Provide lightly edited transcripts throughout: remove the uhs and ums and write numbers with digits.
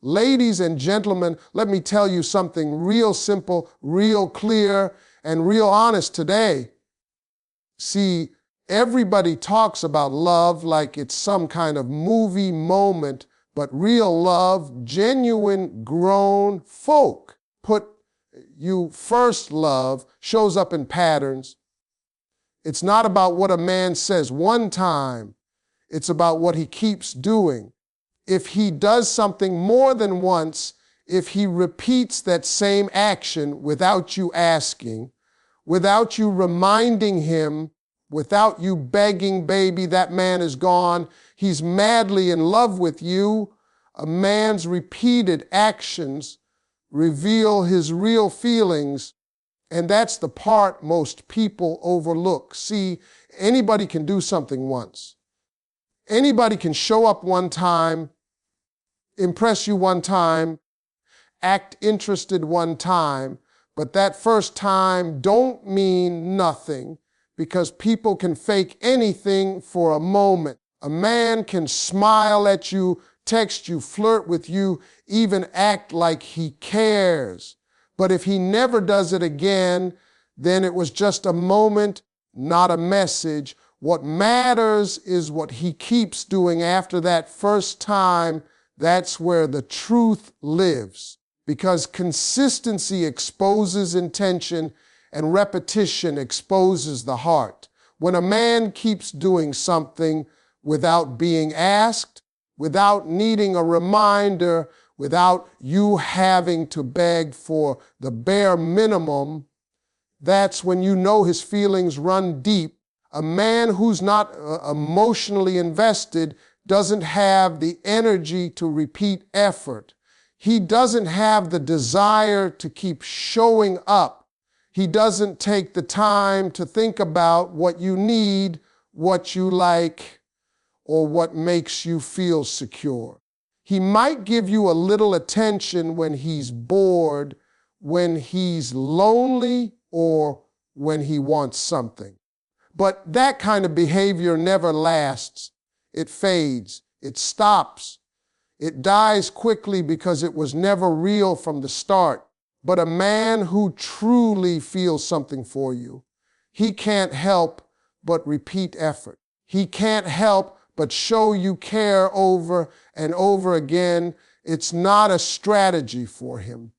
Ladies and gentlemen, let me tell you something real simple, real clear, and real honest today. See, everybody talks about love like it's some kind of movie moment, but real love, genuine grown folk, put you first love, shows up in patterns. It's not about what a man says one time. It's about what he keeps doing. If he does something more than once, if he repeats that same action without you asking, without you reminding him, without you begging, baby, that man is gone, he's madly in love with you, a man's repeated actions reveal his real feelings, and that's the part most people overlook. See, anybody can do something once. Anybody can show up one time, impress you one time, act interested one time, but that first time don't mean nothing because people can fake anything for a moment. A man can smile at you, text you, flirt with you, even act like he cares. But if he never does it again, then it was just a moment, not a message. What matters is what he keeps doing after that first time. That's where the truth lives. Because consistency exposes intention and repetition exposes the heart. When a man keeps doing something without being asked, without needing a reminder, without you having to beg for the bare minimum, that's when you know his feelings run deep. A man who's not emotionally invested doesn't have the energy to repeat effort. He doesn't have the desire to keep showing up. He doesn't take the time to think about what you need, what you like, or what makes you feel secure. He might give you a little attention when he's bored, when he's lonely, or when he wants something. But that kind of behavior never lasts. It fades. It stops. It dies quickly because it was never real from the start. But a man who truly feels something for you, he can't help but repeat effort. He can't help but show you care over and over again. It's not a strategy for him.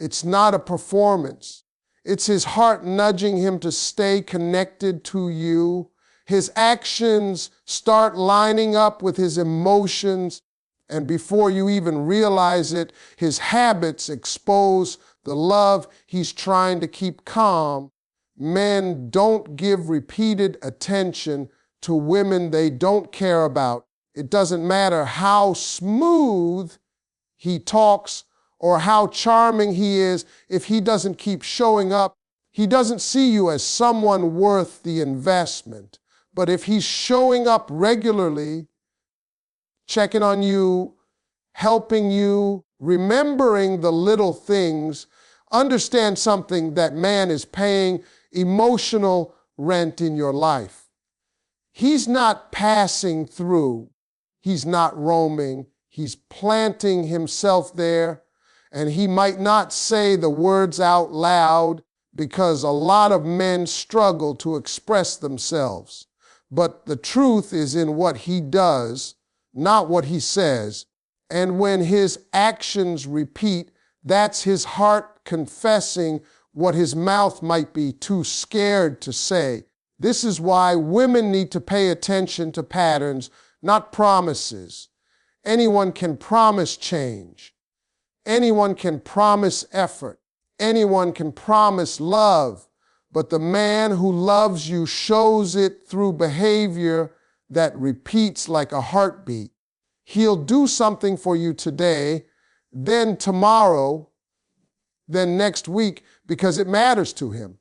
It's not a performance. It's his heart nudging him to stay connected to you. His actions start lining up with his emotions, and before you even realize it, his habits expose the love he's trying to keep calm. Men don't give repeated attention to women they don't care about. It doesn't matter how smooth he talks or how charming he is. If he doesn't keep showing up, he doesn't see you as someone worth the investment. But if he's showing up regularly, checking on you, helping you, remembering the little things, understand something: that man is paying emotional rent in your life. He's not passing through. He's not roaming. He's planting himself there. And he might not say the words out loud because a lot of men struggle to express themselves. But the truth is in what he does, not what he says. And when his actions repeat, that's his heart confessing what his mouth might be too scared to say. This is why women need to pay attention to patterns, not promises. Anyone can promise change. Anyone can promise effort. Anyone can promise love. But the man who loves you shows it through behavior that repeats like a heartbeat. He'll do something for you today, then tomorrow, then next week, because it matters to him.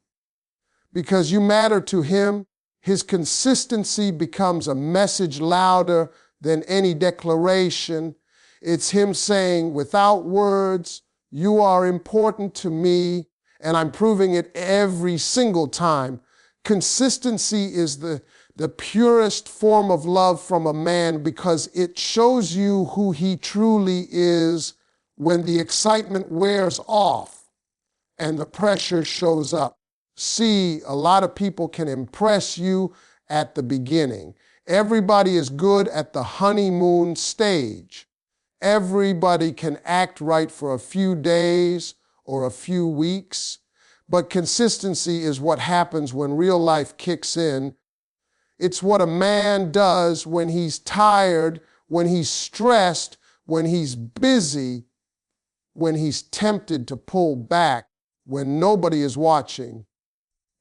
Because you matter to him, his consistency becomes a message louder than any declaration. It's him saying, without words, you are important to me, and I'm proving it every single time. Consistency is the purest form of love from a man because it shows you who he truly is when the excitement wears off and the pressure shows up. See, a lot of people can impress you at the beginning. Everybody is good at the honeymoon stage. Everybody can act right for a few days or a few weeks, but consistency is what happens when real life kicks in. It's what a man does when he's tired, when he's stressed, when he's busy, when he's tempted to pull back, when nobody is watching.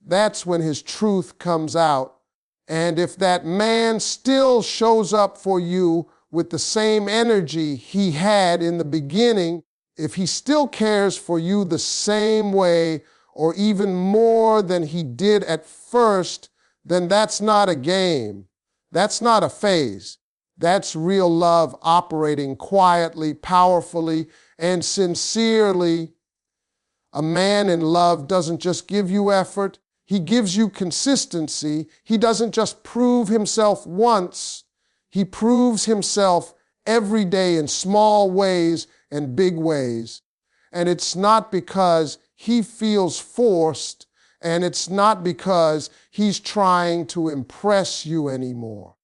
That's when his truth comes out. And if that man still shows up for you with the same energy he had in the beginning, if he still cares for you the same way or even more than he did at first, then that's not a game. That's not a phase. That's real love operating quietly, powerfully, and sincerely. A man in love doesn't just give you effort. He gives you consistency. He doesn't just prove himself once. He proves himself every day in small ways and big ways. And it's not because he feels forced, and it's not because he's trying to impress you anymore.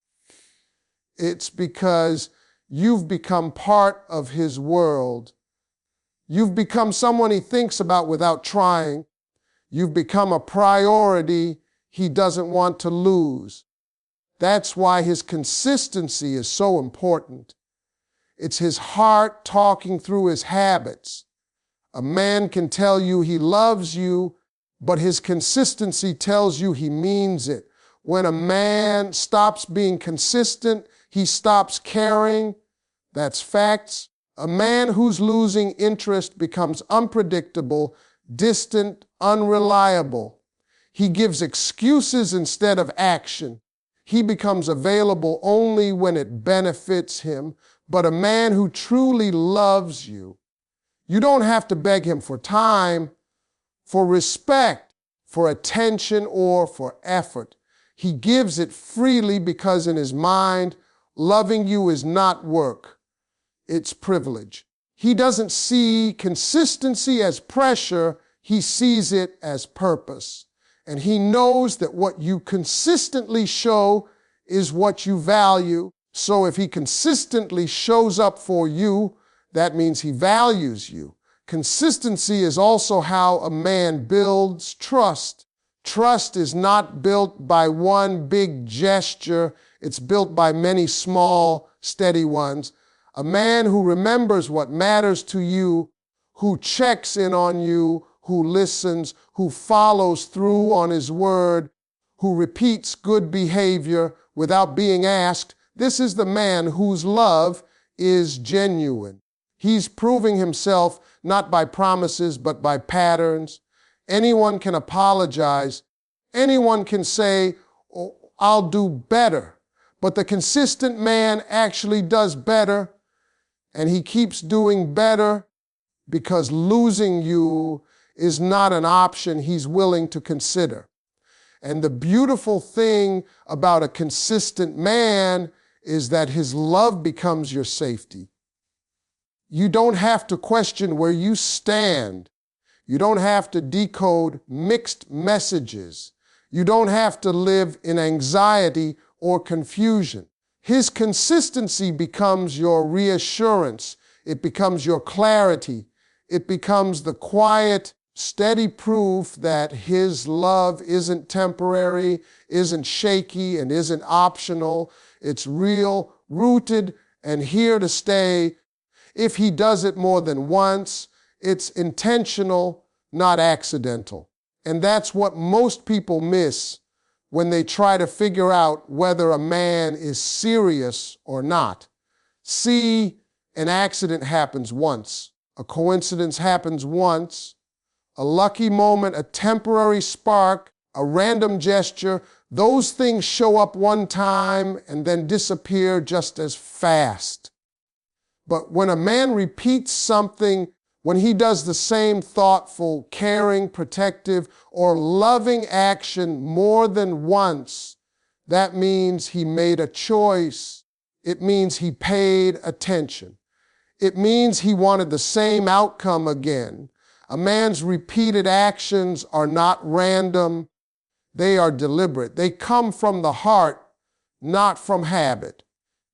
It's because you've become part of his world. You've become someone he thinks about without trying. You've become a priority he doesn't want to lose. That's why his consistency is so important. It's his heart talking through his habits. A man can tell you he loves you, but his consistency tells you he means it. When a man stops being consistent, he stops caring. That's facts. A man who's losing interest becomes unpredictable, distant, unreliable. He gives excuses instead of action. He becomes available only when it benefits him. But a man who truly loves you, you don't have to beg him for time, for respect, for attention, or for effort. He gives it freely because in his mind, loving you is not work. It's privilege. He doesn't see consistency as pressure. He sees it as purpose. And he knows that what you consistently show is what you value. So if he consistently shows up for you, that means he values you. Consistency is also how a man builds trust. Trust is not built by one big gesture. It's built by many small, steady ones. A man who remembers what matters to you, who checks in on you, who listens, who follows through on his word, who repeats good behavior without being asked, this is the man whose love is genuine. He's proving himself not by promises, but by patterns. Anyone can apologize. Anyone can say, oh, I'll do better. But the consistent man actually does better, and he keeps doing better because losing you is not an option he's willing to consider. And the beautiful thing about a consistent man is that his love becomes your safety. You don't have to question where you stand. You don't have to decode mixed messages. You don't have to live in anxiety or confusion. His consistency becomes your reassurance. It becomes your clarity. It becomes the quiet, steady proof that his love isn't temporary, isn't shaky, and isn't optional. It's real, rooted, and here to stay. If he does it more than once, it's intentional, not accidental. And that's what most people miss when they try to figure out whether a man is serious or not. See, an accident happens once. A coincidence happens once. A lucky moment, a temporary spark, a random gesture, those things show up one time and then disappear just as fast. But when a man repeats something, when he does the same thoughtful, caring, protective, or loving action more than once, that means he made a choice. It means he paid attention. It means he wanted the same outcome again. A man's repeated actions are not random. They are deliberate. They come from the heart, not from habit.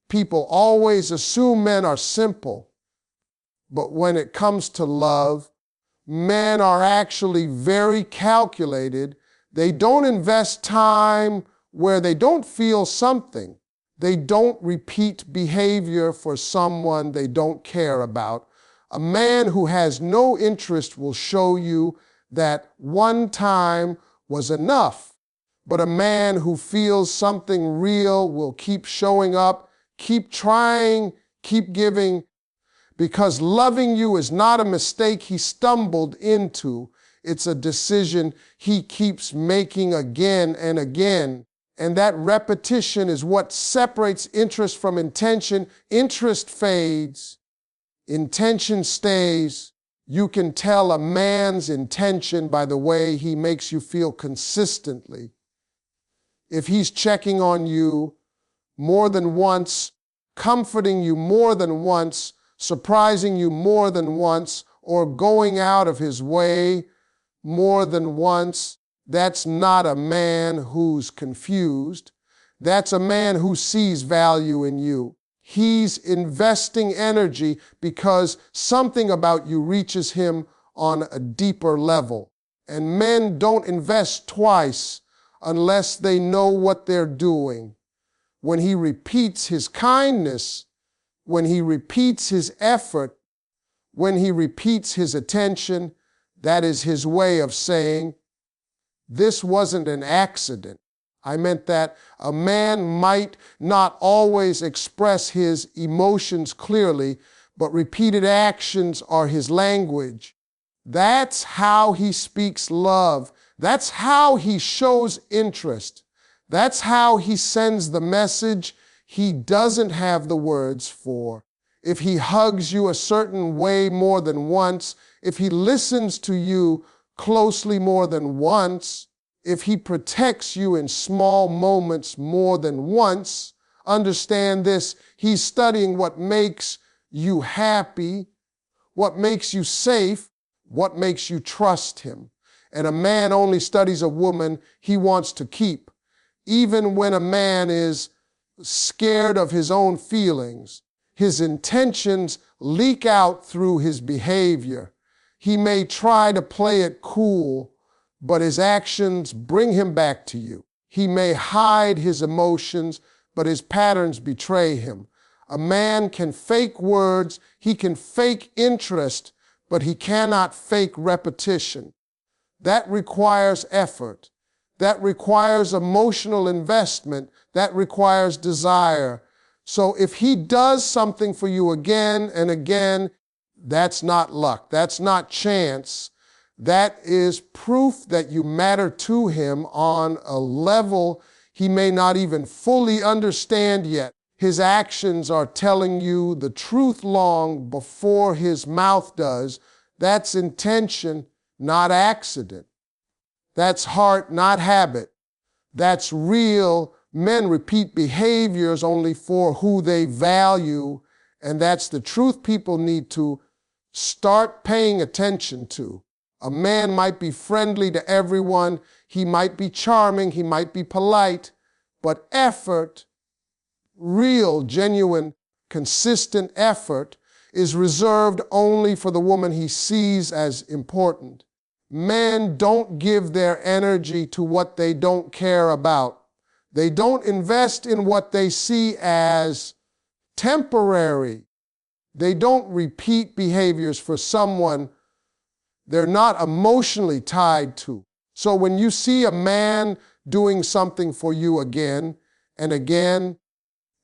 People always assume men are simple, but when it comes to love, men are actually very calculated. They don't invest time where they don't feel something. They don't repeat behavior for someone they don't care about. A man who has no interest will show you that one time was enough. But a man who feels something real will keep showing up, keep trying, keep giving, because loving you is not a mistake he stumbled into. It's a decision he keeps making again and again. And that repetition is what separates interest from intention. Interest fades, intention stays. You can tell a man's intention by the way he makes you feel consistently. If he's checking on you more than once, comforting you more than once, surprising you more than once, or going out of his way more than once, that's not a man who's confused. That's a man who sees value in you. He's investing energy because something about you reaches him on a deeper level. And men don't invest twice unless they know what they're doing. When he repeats his kindness, when he repeats his effort, when he repeats his attention, that is his way of saying, this wasn't an accident. I meant that a man might not always express his emotions clearly, but repeated actions are his language. That's how he speaks love. That's how he shows interest. That's how he sends the message he doesn't have the words for. If he hugs you a certain way more than once, if he listens to you closely more than once, if he protects you in small moments more than once, understand this, he's studying what makes you happy, what makes you safe, what makes you trust him. And a man only studies a woman he wants to keep. Even when a man is scared of his own feelings, his intentions leak out through his behavior. He may try to play it cool, but his actions bring him back to you. He may hide his emotions, but his patterns betray him. A man can fake words, he can fake interest, but he cannot fake repetition. That requires effort. That requires emotional investment. That requires desire. So if he does something for you again and again, that's not luck. That's not chance. That is proof that you matter to him on a level he may not even fully understand yet. His actions are telling you the truth long before his mouth does. That's intention, not accident. That's heart, not habit. That's real. Men repeat behaviors only for who they value, and that's the truth people need to start paying attention to. A man might be friendly to everyone, he might be charming, he might be polite, but effort, real, genuine, consistent effort, is reserved only for the woman he sees as important. Men don't give their energy to what they don't care about. They don't invest in what they see as temporary. They don't repeat behaviors for someone they're not emotionally tied to. So when you see a man doing something for you again and again,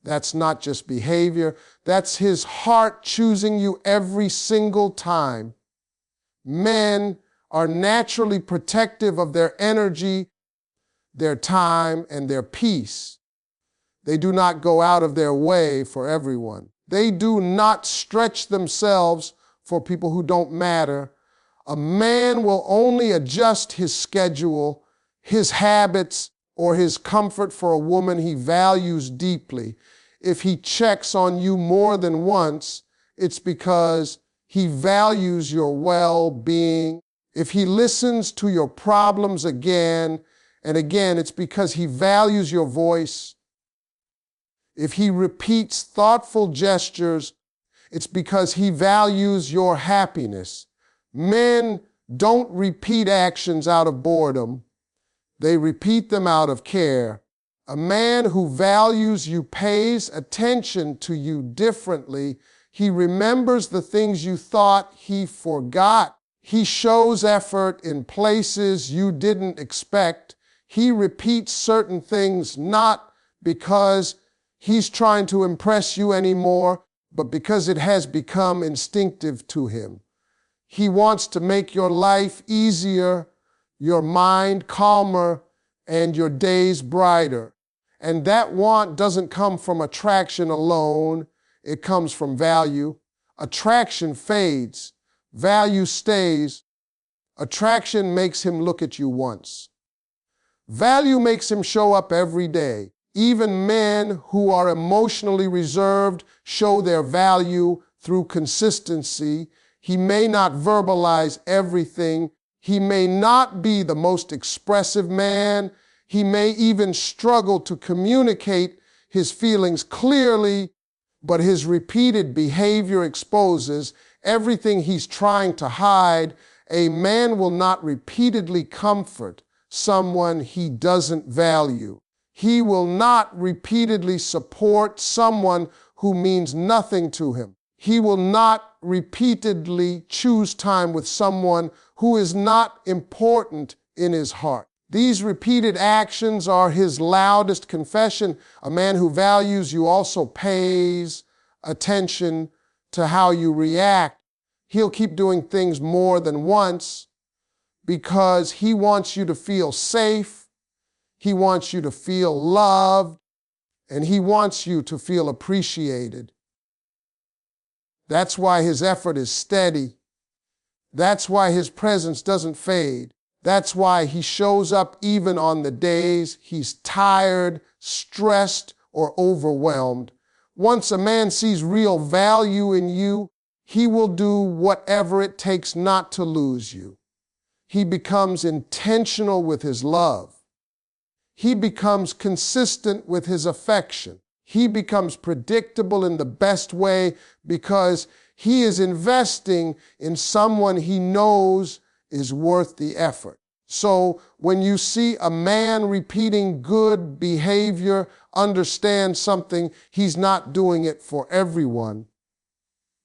that's not just behavior, that's his heart choosing you every single time. Men are naturally protective of their energy, their time, and their peace. They do not go out of their way for everyone. They do not stretch themselves for people who don't matter. A man will only adjust his schedule, his habits, or his comfort for a woman he values deeply if he checks on you more than once it's because he values your well-being. If he listens to your problems again and again, it's because he values your voice. If he repeats thoughtful gestures, it's because he values your happiness. Men don't repeat actions out of boredom. They repeat them out of care. A man who values you pays attention to you differently. He remembers the things you thought he forgot. He shows effort in places you didn't expect. He repeats certain things not because he's trying to impress you anymore, but because it has become instinctive to him. He wants to make your life easier, your mind calmer, and your days brighter. And that want doesn't come from attraction alone. It comes from value. Attraction fades. Value stays. Attraction makes him look at you once. Value makes him show up every day. Even men who are emotionally reserved show their value through consistency. He may not verbalize everything. He may not be the most expressive man. He may even struggle to communicate his feelings clearly, but his repeated behavior exposes everything he's trying to hide. A man will not repeatedly comfort someone he doesn't value. He will not repeatedly support someone who means nothing to him. He will not repeatedly choose time with someone who is not important in his heart. These repeated actions are his loudest confession. A man who values you also pays attention to how you react. He'll keep doing things more than once because he wants you to feel safe, he wants you to feel loved, and he wants you to feel appreciated. That's why his effort is steady. That's why his presence doesn't fade. That's why he shows up even on the days he's tired, stressed, or overwhelmed. Once a man sees real value in you, he will do whatever it takes not to lose you. He becomes intentional with his love. He becomes consistent with his affection. He becomes predictable in the best way because he is investing in someone he knows is worth the effort. So when you see a man repeating good behavior, understand something. He's not doing it for everyone.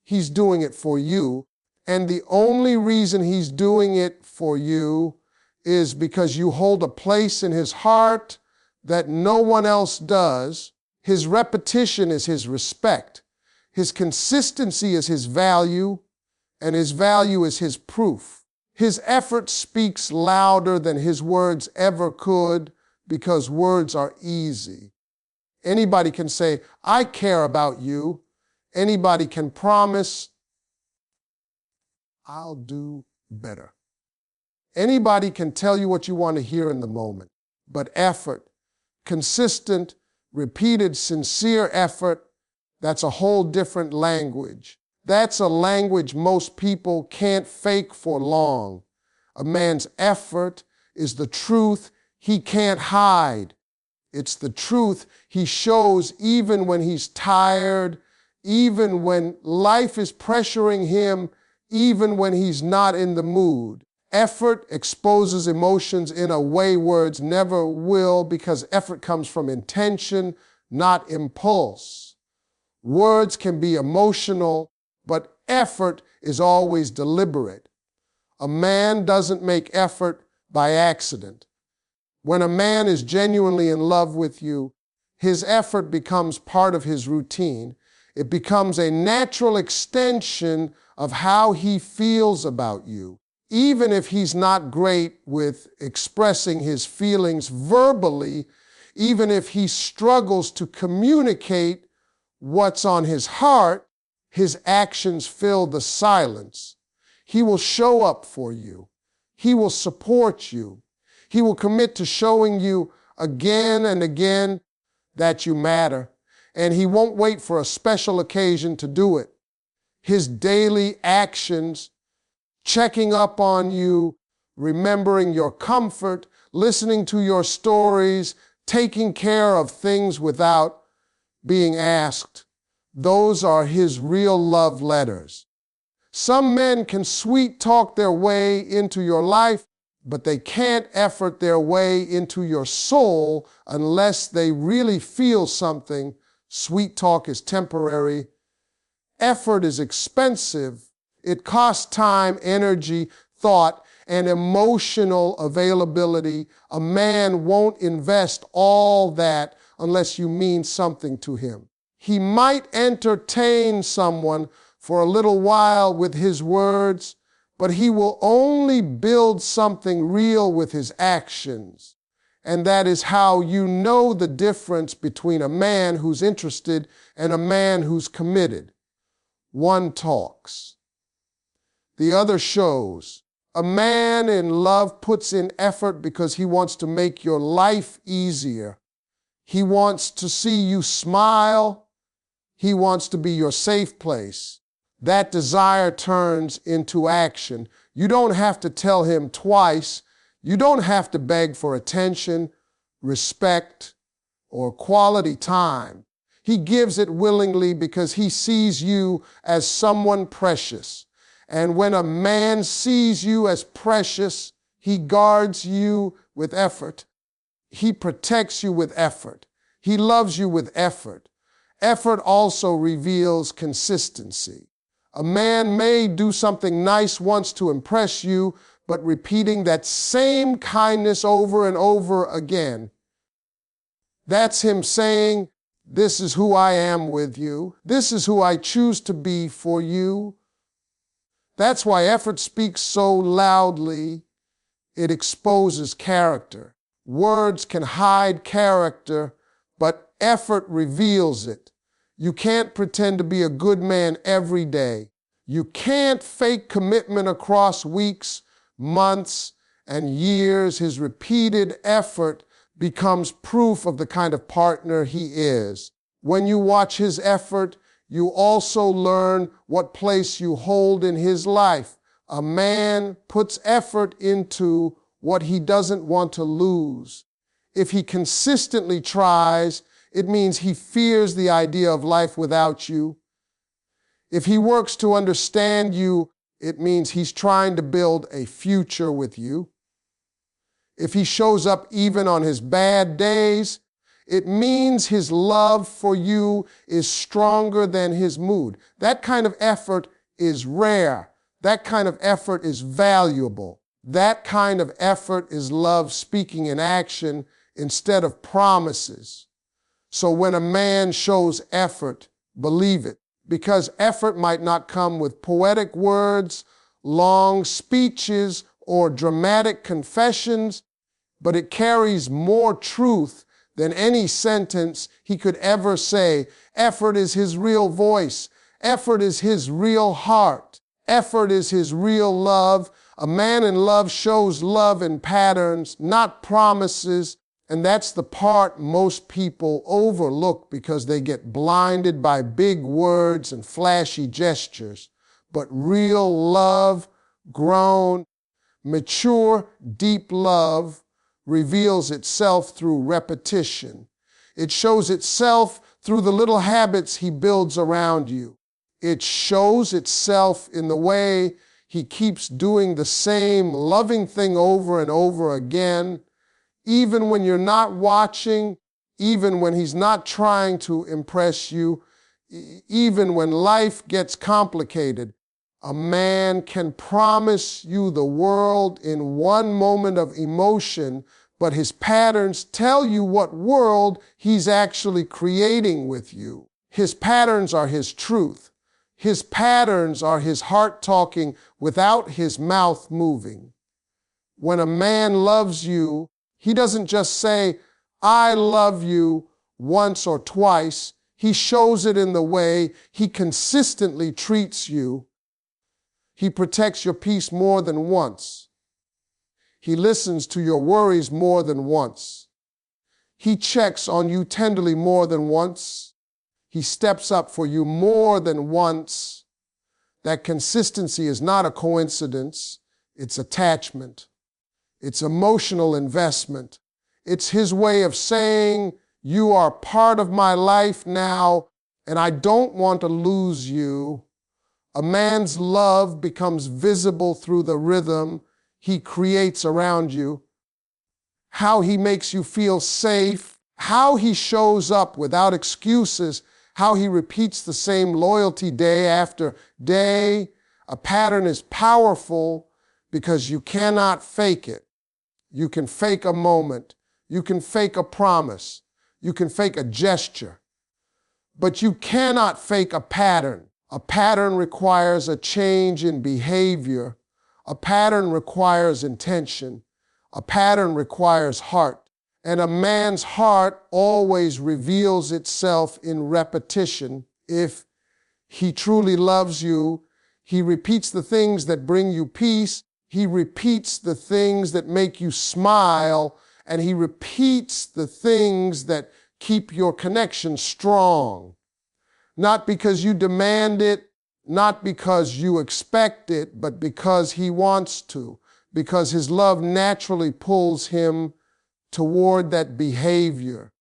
He's doing it for you. And the only reason he's doing it for you is because you hold a place in his heart that no one else does. His repetition is his respect. His consistency is his value, and his value is his proof. His effort speaks louder than his words ever could because words are easy. Anybody can say, I care about you. Anybody can promise, I'll do better. Anybody can tell you what you want to hear in the moment, but effort, consistent, repeated, sincere effort, that's a whole different language. That's a language most people can't fake for long. A man's effort is the truth he can't hide. It's the truth he shows even when he's tired, even when life is pressuring him, even when he's not in the mood. Effort exposes emotions in a way words never will because effort comes from intention, not impulse. Words can be emotional, but effort is always deliberate. A man doesn't make effort by accident. When a man is genuinely in love with you, his effort becomes part of his routine. It becomes a natural extension of how he feels about you. Even if he's not great with expressing his feelings verbally, even if he struggles to communicate what's on his heart, his actions fill the silence. He will show up for you. He will support you. He will commit to showing you again and again that you matter. And he won't wait for a special occasion to do it. his daily actions, checking up on you, remembering your comfort, listening to your stories, taking care of things without being asked. Those are his real love letters. Some men can sweet talk their way into your life, but they can't effort their way into your soul unless they really feel something. Sweet talk is temporary. Effort is expensive. It costs time, energy, thought, and emotional availability. A man won't invest all that unless you mean something to him. He might entertain someone for a little while with his words, but he will only build something real with his actions. And that is how you know the difference between a man who's interested and a man who's committed. One talks, the other shows. A man in love puts in effort because he wants to make your life easier. He wants to see you smile. He wants to be your safe place. That desire turns into action. You don't have to tell him twice. You don't have to beg for attention, respect, or quality time. He gives it willingly because he sees you as someone precious. And when a man sees you as precious, he guards you with effort. He protects you with effort. He loves you with effort. Effort also reveals consistency. A man may do something nice once to impress you, but repeating that same kindness over and over again, that's him saying, "This is who I am with you. This is who I choose to be for you." That's why effort speaks so loudly. It exposes character. Words can hide character, but effort reveals it. You can't pretend to be a good man every day. You can't fake commitment across weeks, months, and years. His repeated effort becomes proof of the kind of partner he is. When you watch his effort, you also learn what place you hold in his life. A man puts effort into what he doesn't want to lose. If he consistently tries, it means he fears the idea of life without you. If he works to understand you, it means he's trying to build a future with you. If he shows up even on his bad days, it means his love for you is stronger than his mood. That kind of effort is rare. That kind of effort is valuable. That kind of effort is love speaking in action instead of promises. So when a man shows effort, believe it, because effort might not come with poetic words, long speeches, or dramatic confessions, but it carries more truth than any sentence he could ever say. Effort is his real voice. Effort is his real heart. Effort is his real love. A man in love shows love in patterns, not promises. And that's the part most people overlook because they get blinded by big words and flashy gestures. But real love, grown, mature, deep love, reveals itself through repetition. It shows itself through the little habits he builds around you. It shows itself in the way he keeps doing the same loving thing over and over again, even when you're not watching, even when he's not trying to impress you, even when life gets complicated. A man can promise you the world in one moment of emotion, but his patterns tell you what world he's actually creating with you. His patterns are his truth. His patterns are his heart talking without his mouth moving. When a man loves you, he doesn't just say, "I love you," once or twice. He shows it in the way he consistently treats you. He protects your peace more than once. He listens to your worries more than once. He checks on you tenderly more than once. He steps up for you more than once. that consistency is not a coincidence, it's attachment. It's emotional investment. It's his way of saying, you are part of my life now, and I don't want to lose you. A man's love becomes visible through the rhythm he creates around you, how he makes you feel safe, how he shows up without excuses, how he repeats the same loyalty day after day. A pattern is powerful because you cannot fake it. You can fake a moment. You can fake a promise. You can fake a gesture. But you cannot fake a pattern. A pattern requires a change in behavior. A pattern requires intention. A pattern requires heart. And a man's heart always reveals itself in repetition. If he truly loves you, he repeats the things that bring you peace. He repeats the things that make you smile, and he repeats the things that keep your connection strong. Not because you demand it, not because you expect it, but because he wants to, because his love naturally pulls him toward that behavior.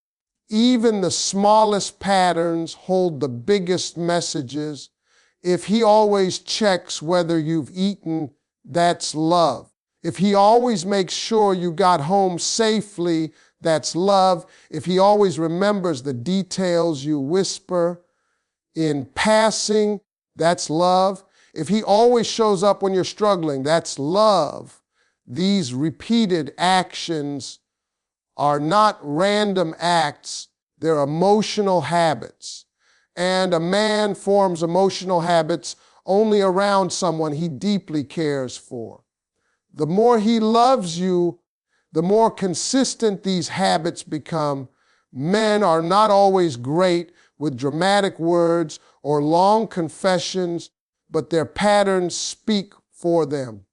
Even the smallest patterns hold the biggest messages. If he always checks whether you've eaten, that's love. If he always makes sure you got home safely, that's love. If he always remembers the details you whisper in passing, that's love. If he always shows up when you're struggling, that's love. These repeated actions are not random acts, they're emotional habits. And a man forms emotional habits only around someone he deeply cares for. The more he loves you, the more consistent these habits become. Men are not always great with dramatic words or long confessions, but their patterns speak for them.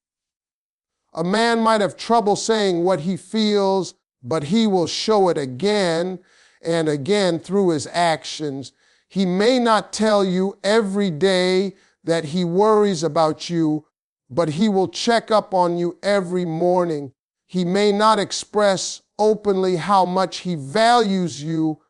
A man might have trouble saying what he feels, but he will show it again and again through his actions. He may not tell you every day that he worries about you, but he will check up on you every morning. He may not express openly how much he values you,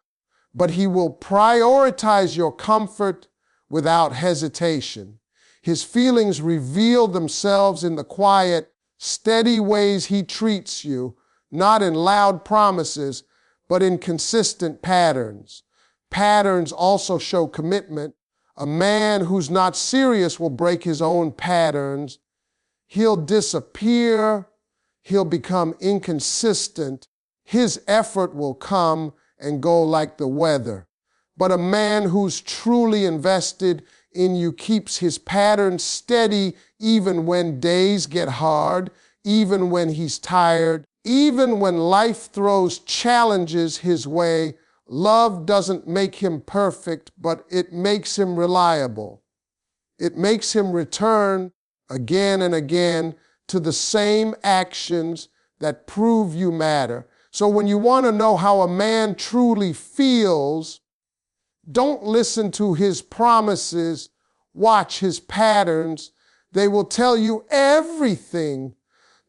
but he will prioritize your comfort without hesitation. His feelings reveal themselves in the quiet, steady ways he treats you, not in loud promises, but in consistent patterns. Patterns also show commitment. A man who's not serious will break his own patterns. He'll disappear. He'll become inconsistent. His effort will come and go like the weather. But a man who's truly invested in you keeps his patterns steady even when days get hard, even when he's tired, even when life throws challenges his way. Love doesn't make him perfect, but it makes him reliable. It makes him return again and again to the same actions that prove you matter. So when you want to know how a man truly feels, don't listen to his promises, watch his patterns. They will tell you everything.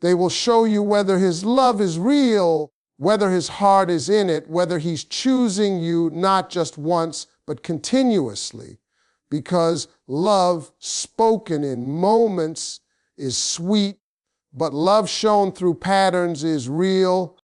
They will show you whether his love is real, whether his heart is in it, whether he's choosing you not just once, but continuously. Because love spoken in moments is sweet, but love shown through patterns is real.